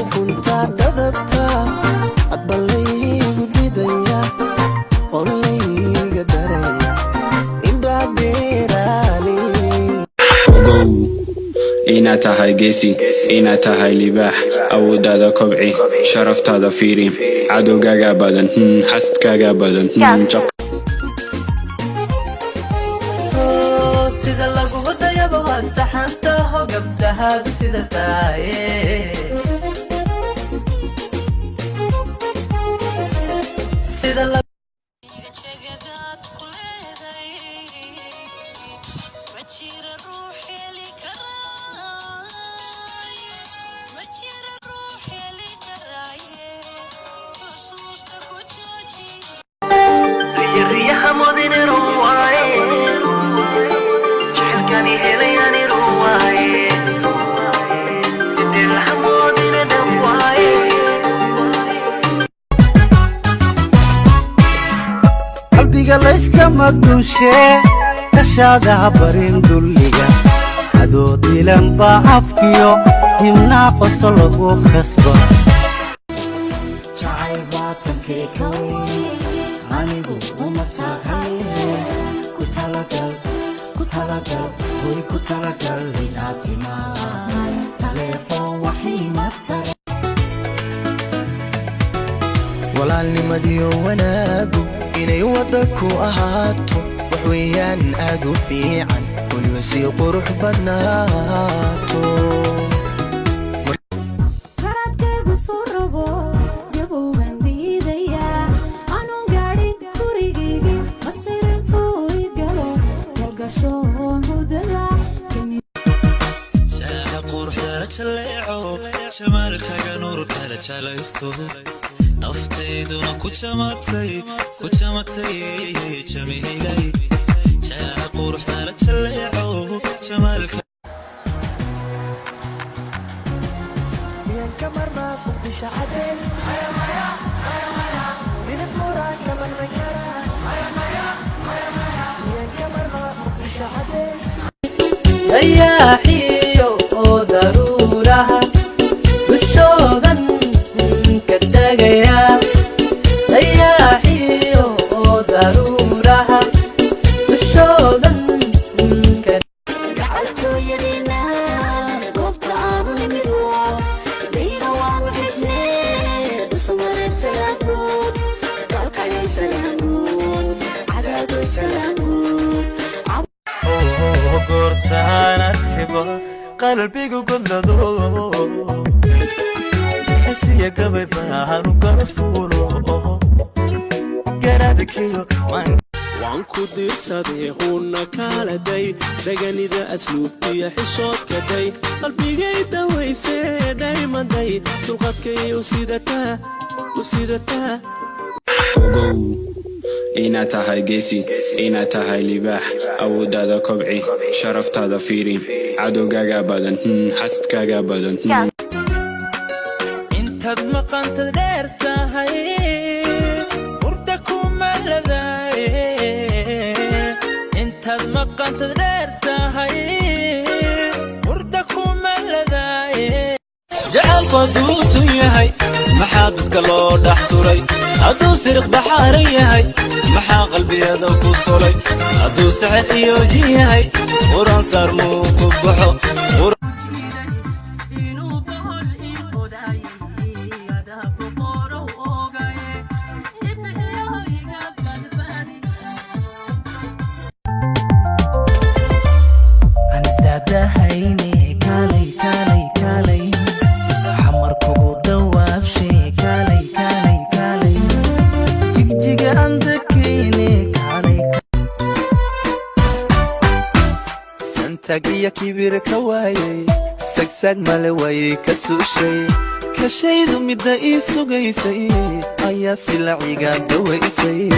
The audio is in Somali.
ukunta dadka adbalay gudidaya ollayga daraya inda beerali ogow ina tahay geesi ina tahay libaax awoodada kobci sharaftada fiiri cadowgaaga badan xaskaaga badan sida lagu wadayaba waad saxantaho gabdhahaadu sida tahay sida layska madushe kashada barin dulliga adoo dilan baa afkiyo himnaa qoso lagu khasba jacayl baatankee kaway anigu uma tahay ku talagal way ku talagal inaad timaan taleefon waxiima tahay walaalnimadiyo wanaagu inay wada ku ahaato wax weeyaan aad u fiican weliba sii qurux badnaato karadkaygu soo rabo gabowgan diidayaa anuun gaadhin gurigaygii masirintuu i galo galgashoon hudada saaha quruxdala jaleeco jamaalkaga nuurkala jalaysto naftayduna ku jamatay jamihilay jaaha quruxdala jaleeco jamaalka miyan ka marnaa muqdisho cadeen midab muraan ka marna karaan miyan ka marnaa muqdisho cadeen dayaaxiyo oo daruuraha dushoodan ka tagaya dayaaxiyo oo daruuraha dushoodan ka gacaltooyadina goobta aanu nimid dayna waanu xisnee dhusumareebsalaanood dalkayoysalaanood cadaadoysalaanood goortaan arkiba qalbigu godlado hesiya gabay baahan u kala fuulo garadkiyo waan ku diirsaday huna kaaladay daganida asluubtiya xishoodka day qalbigay dawaysee dhaymaday dulqadkay u sidataa ogow ina tahay geesi ina tahay libaax awoodada kobci sharaftada fiiri cadowgaaga badan xaskaaga badan intaad maqantad dheer tahay urta kuma ladaye intaad maqantad dheer tahay urta kuma ladaye jacaylku hadduu sun yahay maxaa dadka loo dhex suray hadduu siriq baxaaran yahay maxaa qalbiyada ku solay hadduu sixir iyo jin yahay quran saar muu ku baxo tagiya kibir ka waayay sagsag male way ka suushay kashaydu midda ii sugaysay ayaa silaciga dawaysay